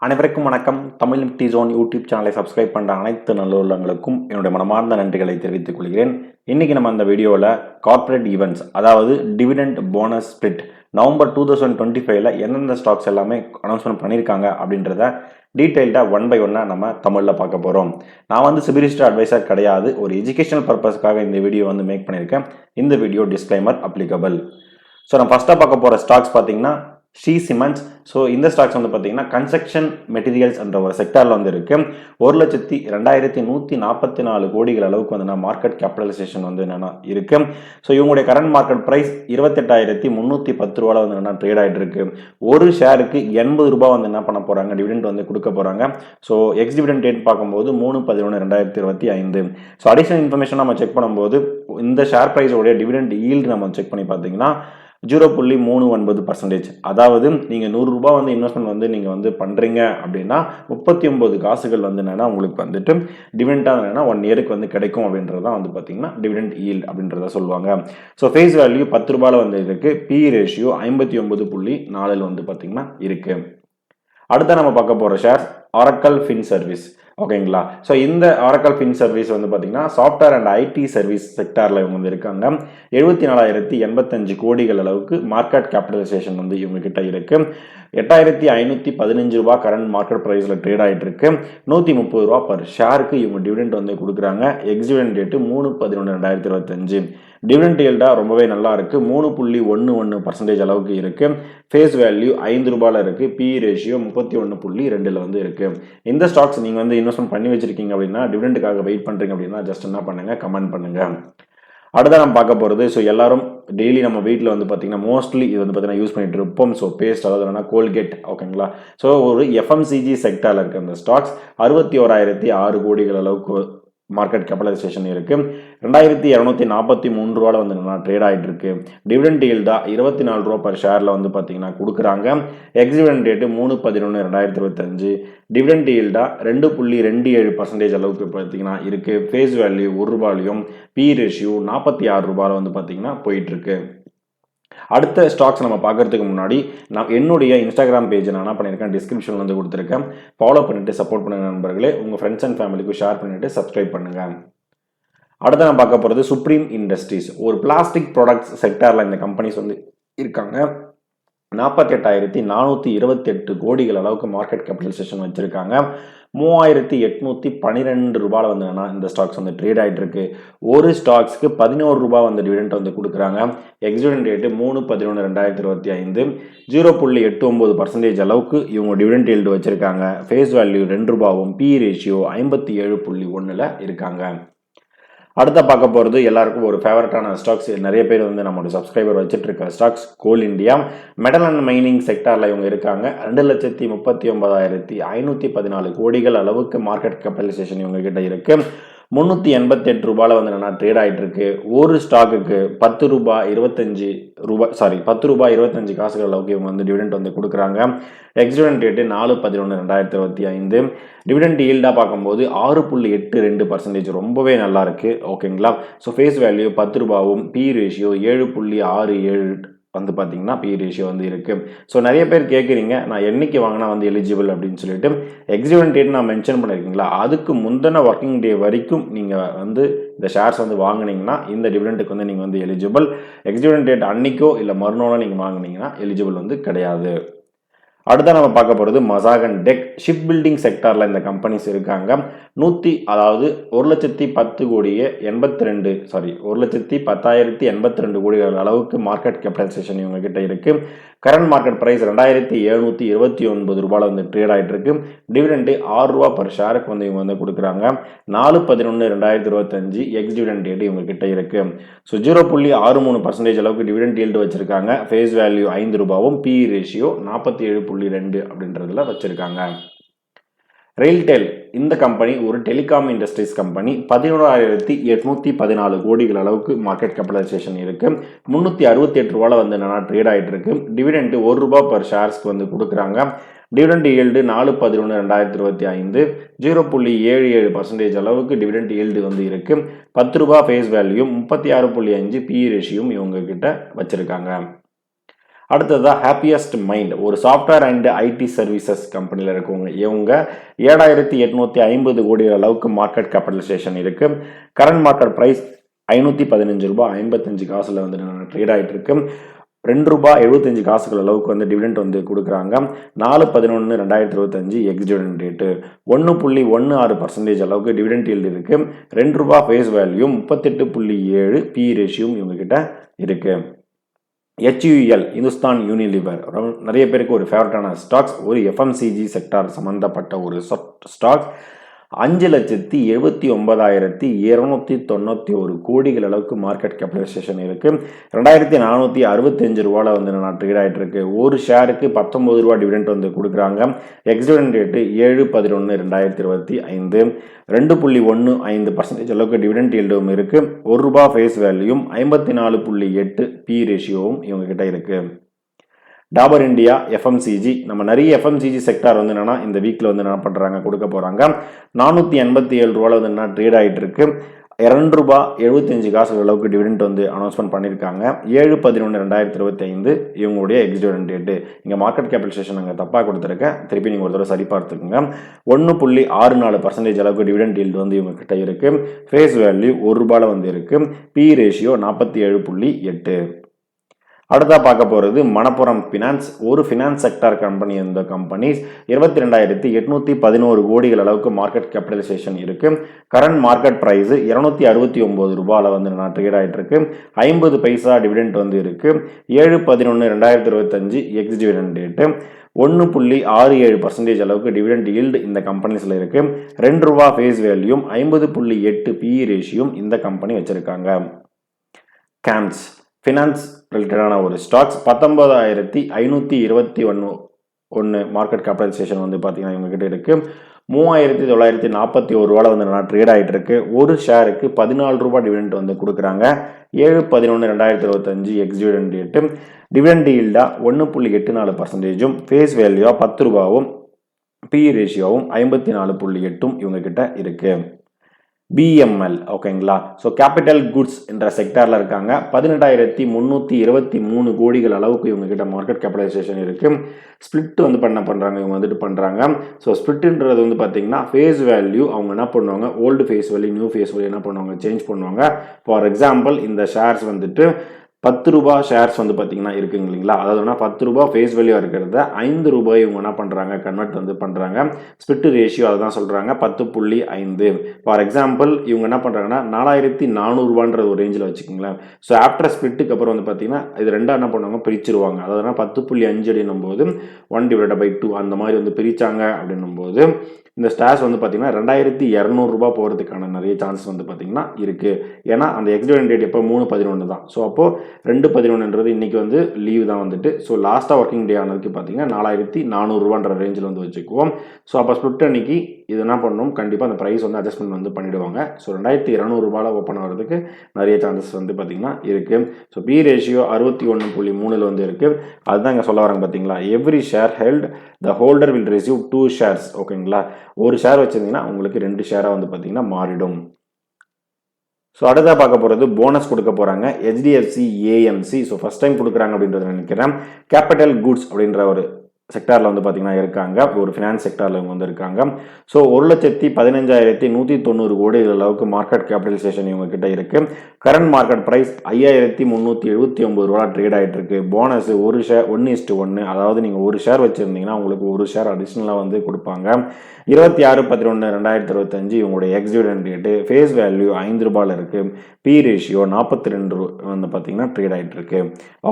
அனைவருக்கும் வணக்கம். Tamil Nifty zone YouTube சேனலை சப்ஸ்கிரைப் பண்ணுற அனைத்து நல்லுள்ளங்களுக்கும் என்னுடைய மனமார்ந்த நன்றிகளை தெரிவித்துக் கொள்கிறேன். இன்னைக்கு நம்ம அந்த வீடியோவில் கார்ப்பரேட் ஈவெண்ட்ஸ், அதாவது டிவிடெண்ட் போனஸ் ஸ்பிளிட் நவம்பர் 2025ல எந்தெந்த ஸ்டாக்ஸ் எல்லாமே அனௌன்ஸ்மெண்ட் பண்ணியிருக்காங்க அப்படின்றத டீட்டெயில்டாக ஒன் பை ஒன்னாக நம்ம தமிழில் பார்க்க போகிறோம். நான் சிபிலிஸ்டர் அட்வைசர் கிடையாது, ஒரு எஜுகேஷனல் பர்பஸ்க்காக இந்த வீடியோ மேக் பண்ணியிருக்கேன். இந்த வீடியோ டிஸ்க்ளைமர் அப்ளிகபிள். ஸோ நம்ம ஃபஸ்ட்டாக பார்க்க போகிற ஸ்டாக்ஸ் பார்த்தீங்கன்னா ஷீ சிமெண்ட்ஸ். ஸோ இந்த ஸ்டாக்ஸ் பார்த்தீங்கன்னா கன்ஸ்ட்ரக்ஷன் மெட்டீரியல்ஸ் என்ற ஒரு செக்டாரில் இருக்கு. 1,02,144 கோடிகள் அளவுக்கு மார்க்கெட் கேபிட்டலைசேஷன் என்னன்னா இருக்கு. ஸோ இவங்களுடைய கரண்ட் மார்க்கெட் பிரைஸ் 28,310 ரூபாய் ட்ரேட் ஆகிட்டு இருக்கு. ஒரு ஷேருக்கு 80 ரூபாய் என்ன பண்ண போறாங்க, டிவிடெண்ட் கொடுக்க போறாங்க. ஸோ எக்ஸ் டிவிடெண்ட் டேட் பார்க்கும்போது 3/11/2025. ஸோ அடிஷனல் இன்ஃபர்மேஷன் நம்ம செக் பண்ணும்போது இந்த ஷேர் பிரைஸோடைய டிவிடெண்ட் ஈல்டு நம்ம செக் பண்ணி பார்த்தீங்கன்னா 0.39%. அதாவது நீங்க 100 ரூபாய் இன்வெஸ்ட்மெண்ட் நீங்க பண்றீங்க அப்படின்னா 39 காசுகள் என்னன்னா உங்களுக்கு டிவிடெண்டா 1 இயருக்கு கிடைக்கும் அப்படின்றதான் பாத்தீங்கன்னா டிவிடெண்ட் ஈல்ட் அப்படின்றத சொல்லுவாங்க. ஸோ ஃபேஸ் வேல்யூ 10 ரூபாயில இருக்கு. பி ரேஷியோ 59.4 பாத்தீங்கன்னா இருக்கு. அடுத்த நம்ம பார்க்க போற ஷேர் ஆரக்கல் ஃபின் சர்வீஸ். ஓகேங்களா. ஸோ இந்த ஆரக்கல் ஃபின் சர்வீஸ் பார்த்தீங்கன்னா சாஃப்ட்வேர் அண்ட் ஐடி சர்வீஸ் செக்டாரில் இவங்க இருக்காங்க. 74,085 கோடிகள் அளவுக்கு மார்க்கெட் கேபிட்டலைசேஷன் இவங்க கிட்ட இருக்கு. 8,515 ரூபாய் கரண்ட் மார்க்கெட் பிரைஸில் ட்ரேட் ஆகிட்டு இருக்கு. 130 ரூபா பர் ஷேருக்கு இவங்க டிவிடெண்ட் கொடுக்குறாங்க. X dividend date 3/11/2025. டிவிடெண்ட் ஈல்டா ரொம்பவே நல்லா இருக்கு. 3.11% அளவுக்கு இருக்கு. ஃபேஸ் வேல்யூ 5 ரூபாயில இருக்கு. பி ரேஷியோ 31.2 இருக்கு. இந்த ஸ்டாக்ஸ் நீங்க இன்வெஸ்ட்மெண்ட் பண்ணி வச்சிருக்கீங்க அப்படின்னா, டிவிடெண்டுக்காக வெயிட் பண்றீங்க அப்படின்னா ஜஸ்ட் என்ன பண்ணுங்க, கமெண்ட் பண்ணுங்க. அடுத்த நம்ம பார்க்க போறது, ஸோ எல்லாரும் டெய்லி நம்ம வீட்டில் பார்த்தீங்கன்னா மோஸ்ட்லி இது பார்த்தீங்கன்னா யூஸ் பண்ணிட்டு இருப்போம். ஸோ பேஸ்ட், அதாவது என்னன்னா கோல்கேட். ஓகேங்களா. ஸோ ஒரு எஃப்எம்சிஜி செக்டாரில் இருக்க அந்த ஸ்டாக்ஸ் 61,006 கோடிகள் அளவுக்கு மார்க்கெட் கேபிட்டலைசேஷன் இருக்கு. 2,243 ரூபாயில ட்ரேட் ஆகிட்டு இருக்கு. டிவிடெண்ட் ஈல்டா 24 ரூபா பர் ஷேர்ல பார்த்தீங்கன்னா கொடுக்குறாங்க. X dividend date 3/11/2025. டிவிடெண்ட் ஈல்டா 2.27% அளவுக்கு பார்த்தீங்கன்னா இருக்கு. ஃபேஸ் வேல்யூ 1 ரூபாயிலையும் பி ரேஷியோ 46 ரூபாயில பார்த்தீங்கன்னா போயிட்டு இருக்கு. அடுத்த ஸ்டாக்ஸ் நம்ம பார்க்கறதுக்கு முன்னாடி நான் என்னுடைய இன்ஸ்டாகிராம் பேஜ் நான் என்ன பண்ணியிருக்கேன், டிஸ்கிரிப்ஷன்ல கொடுத்துருக்கேன். ஃபாலோ பண்ணிட்டு சப்போர்ட் பண்ணுங்க நண்பர்களே. உங்க ஃப்ரெண்ட்ஸ் அண்ட் ஃபேமிலிக்கு ஷேர் பண்ணிட்டு சப்ஸ்கிரைப் பண்ணுங்க. அடுத்து நான் பார்க்க போறது சுப்ரீம் இண்டஸ்ட்ரீஸ். ஒரு பிளாஸ்டிக் ப்ராடக்ட்ஸ் செக்டார்ல இந்த கம்பெனிஸ் இருக்காங்க. 48,428 கோடிகள் அளவுக்கு மார்க்கெட் கேபிட்டலைசேஷன் வச்சிருக்காங்க. 3,812 ரூபாயில இந்த ஸ்டாக்ஸ் ட்ரேட் ஆகிட்டு இருக்கு. ஒரு ஸ்டாக்ஸ்க்கு 11 ரூபாய் டிவிடெண்ட் கொடுக்குறாங்க. X dividend rate 3/11/2025. 0.89% அளவுக்கு இவங்க டிவிடெண்ட் ஈல்டு வச்சிருக்காங்க. ஃபேஸ் வேல்யூ 2 ரூபாயும் பி ரேஷியோ 57.1 இருக்காங்க. அடுத்த பார்க்க போகிறது எல்லாருக்கும் ஒரு ஃபேவரட்டான ஸ்டாக்ஸ். நிறைய பேர் நம்மளோட சப்ஸ்கிரைபர் வச்சுட்டு இருக்க stocks coal India. Metal and mining செக்டாரில் இவங்க இருக்காங்க. 2,39,514 கோடிகள் அளவுக்கு மார்க்கெட் கேபிட்டலைசேஷன் இவங்க கிட்ட இருக்கு. 388 ரூபாயில ட்ரேட் ஆகிட்டு இருக்கு. ஒரு ஸ்டாக்குக்கு 10 ரூபாய் 25 காசுகள் அளவுக்கு இவங்க டிவிடெண்ட் கொடுக்குறாங்க. X dividend rate 4/11/2025. டிவிடெண்ட் ஈல்டா பார்க்கும்போது 6.82%, ரொம்பவே நல்லா இருக்கு. ஓகேங்களா. ஸோ ஃபேஸ் வேல்யூ 10 ரூபாயும் பி ரேஷியோ 7.67 பார்த்தீங்கன்னா பி ரேஷியோ இருக்கு. ஸோ நிறைய பேர் கேட்குறீங்க, நான் என்னைக்கு வாங்கினா எலிஜிபிள் அப்படின்னு சொல்லிட்டு. எக்ஸ் டிவிடெண்ட் டேட் நான் மென்ஷன் பண்ணியிருக்கீங்களா, அதுக்கு முந்தின ஒர்க்கிங் டே வரைக்கும் நீங்கள் இந்த ஷேர்ஸ் வாங்கினீங்கன்னா இந்த டிவிடெண்டுக்கு நீங்கள் எலிஜிபிள். எக்ஸ் டிவிடெண்ட் டேட் அன்னைக்கோ இல்லை மறுநாளோ நீங்கள் வாங்கினீங்கன்னா எலிஜிபிள் கிடையாது. அடுத்த நம்ம பார்க்க போகிறது மசாகன் டெக். ஷிப் பில்டிங் செக்டாரில் இந்த கம்பெனிஸ் இருக்காங்க. 1,10,82 கோடிகள் அளவுக்கு மார்க்கெட் கேபிட்டலைசேஷன் இவங்க கிட்ட இருக்கு. கரண்ட் மார்க்கெட் பிரைஸ் 2,729 ரூபாயில ட்ரேட் ஆகிட்டு இருக்கு. டிவிடெண்ட் 6 ரூபா பர் ஷேருக்கு இவங்க கொடுக்குறாங்க. 4/11/2025 எக்ஸ் டிவிடெண்ட் டேட் இவங்க கிட்ட இருக்கு. ஸோ 0.63% அளவுக்கு டிவிடெண்ட் ஈல்டு வச்சிருக்காங்க. ஃபேஸ் வேல்யூ 5 ரூபாயும் பி ரேஷியோ 47.2 அப்படின்றதுல வச்சிருக்காங்க. ரெயில்டெல் இந்த கம்பெனி ஒரு டெலிகாம் இண்டஸ்ட்ரீஸ் கம்பெனி. 11,814 கோடிகள் அளவுக்கு மார்க்கெட் கேபிட்டலைசேஷன் இருக்கு. 368 ரூபாயில ட்ரேட் ஆகிட்டு இருக்கு. டிவிடெண்ட் 1 ரூபாய் பர் ஷேர்ஸ்க்கு கொடுக்குறாங்க. Dividend yield 4/11/2025. 0.77% அளவுக்கு டிவிடெண்ட் ஈல்டு இருக்கு. 10 ரூபாய் ஃபேஸ் வேல்யூ 36.5 பி ரேஷியும் இவங்க கிட்ட வச்சிருக்காங்க. அடுத்ததா ஹாப்பியஸ்ட் மைண்ட் ஒரு சாஃப்ட்வேர் அண்ட் ஐடி சர்வீசஸ் கம்பெனியில் இருக்கவங்க. இவங்க 7,850 கோடி அளவுக்கு மார்க்கெட் கேபிட்டலைசேஷன் இருக்கு. கரண்ட் மார்க்கெட் பிரைஸ் ₹515.55 வந்து ட்ரேட் ஆகிட்டு இருக்கு. ₹2.75 அளவுக்கு வந்து டிவிடெண்ட் வந்து கொடுக்குறாங்க. 4/11/2025 எக்ஸ் டிவிடெண்ட் ரேட்டு 1.16% அளவுக்கு டிவிடெண்ட் ஈல்டு இருக்கு. ₹2 ஃபேஸ் வேல்யூ 38.7 பி ரேஷியும் இவங்க கிட்ட இருக்கு. HUL இந்துஸ்தான் யூனிலிவர் நிறைய பேருக்கு ஒரு ஃபேவரட்டான ஸ்டாக்ஸ். ஒரு FMCG செக்டார் சம்பந்தப்பட்ட ஒரு ஸ்டாக்ஸ். 5,79,291 கோடிகள் அளவுக்கு மார்க்கெட் கேபிட்டலைசேஷன் இருக்கு. ₹2,465 வந்து ட்ரேட் ஆகிட்டு இருக்கு. ஒரு ஷேருக்கு ₹19 டிவிடெண்ட் வந்து கொடுக்குறாங்க. எக்ஸ் டிவிடெண்ட் ரேட்டு 7/11/2025 2.15% அளவுக்கு டிவிடெண்ட் ஈல்டும் இருக்கு. ₹1 ஃபேஸ் வேல்யூயும் 54.8 பி ரேஷியோவும் இவங்க கிட்ட இருக்கு. டாபர் இந்தியா FMCG நம்ம நிறைய FMCG செக்டார் வந்து என்னன்னா இந்த வீக்ல வந்து என்ன பண்றாங்க கொடுக்க போறாங்க. ₹487 வந்து என்ன ட்ரேட் ஆகிட்டு இருக்கு. ₹2.75 அளவுக்கு டிவிடெண்ட் வந்து அனௌன்ஸ்மெண்ட் பண்ணியிருக்காங்க. 7/11/2025 இவங்களுடைய எக்ஸ் டிவிடெண்ட் ரேட்டு. இங்கே மார்க்கெட் கேபிட்டலைசேஷன் நாங்கள் தப்பாக கொடுத்துருக்கேன். திருப்பி நீங்கள் ஒரு தடவை சரி பார்த்துக்குங்க. 1.64% அளவுக்கு டிவிடெண்ட் ஈல்டு வந்து இவங்க கிட்ட இருக்கு. ஃபேஸ் வேல்யூ ₹1 வந்து இருக்கு. B ratio 47.8. அடுத்தா பார்க்க போகிறது மணப்புரம் ஃபினான்ஸ். ஒரு ஃபினான்ஸ் செக்டார் கம்பெனி. இந்த கம்பெனிஸ் 22,811 கோடிகள் அளவுக்கு மார்க்கெட் கேபிட்டலைசேஷன் இருக்கு. கரண்ட் மார்க்கெட் பிரைஸ் ₹269 வந்து ட்ரேட் ஆகிட்டு இருக்கு. 50 பைசா டிவிடெண்ட் வந்து இருக்கு. 7/11/2025 எக்ஸ் டிவிடெண்ட் ரேட்டு 1.67% அளவுக்கு டிவிடெண்ட் ஈல்டு இந்த கம்பெனிஸ்ல இருக்கு. ₹2 ஃபேஸ் வேல்யூம் 50.8 பி ரேஷியும் இந்த கம்பெனி வச்சிருக்காங்க. கேம்ஸ் ஃபினான்ஸ் ரிலேட்டடான ஒரு ஸ்டாக்ஸ். 19,521 மார்க்கெட் கேபிட்டலைசேஷன் வந்து பார்த்தீங்கன்னா இவங்க கிட்ட இருக்கு. ₹3,941 வந்து ட்ரேட் ஆகிட்டு இருக்கு. ஒரு ஷேருக்கு ₹14 டிவிடெண்ட் வந்து கொடுக்குறாங்க. 7/11/2025 எக்ஸ் டிவிடெண்ட் ரேட்டு டிவிடெண்ட் ஈல்டா 1.84%, ஃபேஸ் வேல்யூவா ₹10, பி ரேஷியோவும் 54.8 இவங்க கிட்ட இருக்கு. BML ஓகேங்களா. ஸோ கேபிட்டல் குட்ஸ் என்ற செக்டாரில் இருக்காங்க. 18,323 கோடிகள் அளவுக்கு இவங்க கிட்ட மார்க்கெட் கேபிட்டலைசேஷன் இருக்கு. ஸ்பிளிட் வந்து பண்ணுறாங்க இவங்க வந்துட்டு பண்ணுறாங்க. ஸோ ஸ்பிளிட்ன்றது வந்து பார்த்தீங்கன்னா ஃபேஸ் வேல்யூ அவங்க என்ன பண்ணுவாங்க, old face value new face value என்ன பண்ணுவாங்க சேஞ்ச் பண்ணுவாங்க. ஃபார் எக்ஸாம்பிள் இந்த ஷேர்ஸ் வந்துட்டு ₹10 ஷேர்ஸ் வந்து பார்த்தீங்கன்னா இருக்குங்க இல்லைங்களா. அதாவது ₹10 ஃபேஸ் வேல்யூ இருக்கிறத ₹5 இவங்க என்ன பண்ணுறாங்க கன்வெர்ட் வந்து பண்ணுறாங்க. ஸ்பிளிட் ரேஷியோ அதை தான் சொல்கிறாங்க 10.5. ஃபார் எக்ஸாம்பிள் இவங்க என்ன பண்ணுறாங்கன்னா ₹4,400 ஒரு ரேஞ்சில் வச்சுக்கோங்களேன். ஸோ ஆஃப்டர் ஸ்பிளிட்டுக்கு அப்புறம் வந்து பார்த்தீங்கன்னா இது ரெண்டாக என்ன பண்ணுவாங்க பிரிச்சிருவாங்க. அதாவது 10.5 அப்படின்னும் போது 1/2 அந்த மாதிரி வந்து பிரித்தாங்க அப்படின்னும் போது இந்த ஸ்டார்ஸ் வந்து பார்த்தீங்கன்னா ₹2,200 போகிறதுக்கான நிறைய சான்சஸ் வந்து பார்த்தீங்கன்னா இருக்குது. ஏன்னா அந்த எக்ஸ் டிவிடெண்ட் ரேட் எப்போ 3/11 தான். ஸோ அப்போது 2/11 இன்னைக்கு வந்து லீவ் தான் வந்துட்டு. ஸோ லாஸ்ட்டாக ஒர்க்கிங் டே ஆனதுக்கு பார்த்தீங்கன்னா ₹4,400 ரேஞ்சில் வந்து வச்சுக்குவோம். ஸோ அப்போ ஸ்பிளிட் அன்னைக்கு இது என்ன பண்ணணும் கண்டிப்பாக அந்த ப்ரைஸ் வந்து அட்ஜஸ்ட்மெண்ட் வந்து பண்ணிவிடுவாங்க. ஸோ ₹2,200 ஓப்பன் ஆகிறதுக்கு நிறைய சான்சஸ் வந்து பார்த்தீங்கன்னா இருக்குது. ஸோ பி ரேஷியோ 61.3 வந்து இருக்குது. அதுதான் இங்கே சொல்ல வராங்க பார்த்தீங்களா. Every share held the holder will receive 2 shares ஓகேங்களா. ஒரு ஷேர் வச்சிருந்தீங்கன்னா உங்களுக்கு 2 ஷேராக வந்து பார்த்தீங்கன்னா மாறிடும். ஸோ அடுத்ததாக பார்க்க போகிறது போனஸ் கொடுக்க போகிறாங்க HDFC AMC. So first time கொடுக்குறாங்க அப்படின்றத நினைக்கிறேன். கேபிட்டல் குட்ஸ் அப்படின்ற ஒரு செக்டாரில் வந்து பார்த்தீங்கன்னா இருக்காங்க. ஒரு ஃபினான்ஸ் செக்டாரில் இவங்க வந்து இருக்காங்க. ஸோ 1,15,190 கோடிகள் அளவுக்கு மார்க்கெட் கேபிட்டலைசேஷன் இவங்க கிட்ட இருக்கு. கரண்ட் மார்க்கெட் ப்ரைஸ் ₹5,379 ட்ரேட் ஆகிட்டு இருக்கு. போனஸ் ஒரு ஷேர் 1:1. அதாவது நீங்கள் ஒரு ஷேர் வச்சுருந்தீங்கன்னா உங்களுக்கு ஒரு ஷேர் அடிஷ்னலாக வந்து கொடுப்பாங்க. 26/11/2025 இவங்களுடைய ex dividend rate face value ₹5 இருக்கு. பி ரேஷியோ 42 வந்து பார்த்தீங்கன்னா ட்ரேட் ஆகிட்டு இருக்கு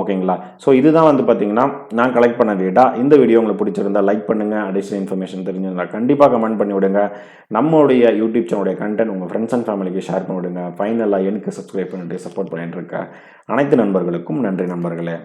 ஓகேங்களா. ஸோ இதுதான் வந்து பார்த்தீங்கன்னா நான் கலெக்ட் பண்ண டேட்டா. இந்த வீடியோ உங்களுக்கு பிடிச்சிருந்தா லைக் பண்ணுங்க. அடிஷனல் இன்ஃபர்மேஷன் தெரிஞ்சிருந்தா கண்டிப்பாக கமெண்ட் பண்ணி விடுங்க. நம்மளுடைய யூடியூப் சேனலுடைய கண்டென்ட் உங்கள் ஃப்ரெண்ட்ஸ் அண்ட் ஃபேமிலிக்கு ஷேர் பண்ணி விடுங்க. ஃபைனலாக எனக்கு சப்ஸ்கிரைப் பண்ணிட்டு சப்போர்ட் பண்ணிட்டு இருக்க அனைத்து நண்பர்களுக்கும் நன்றி நண்பர்களே.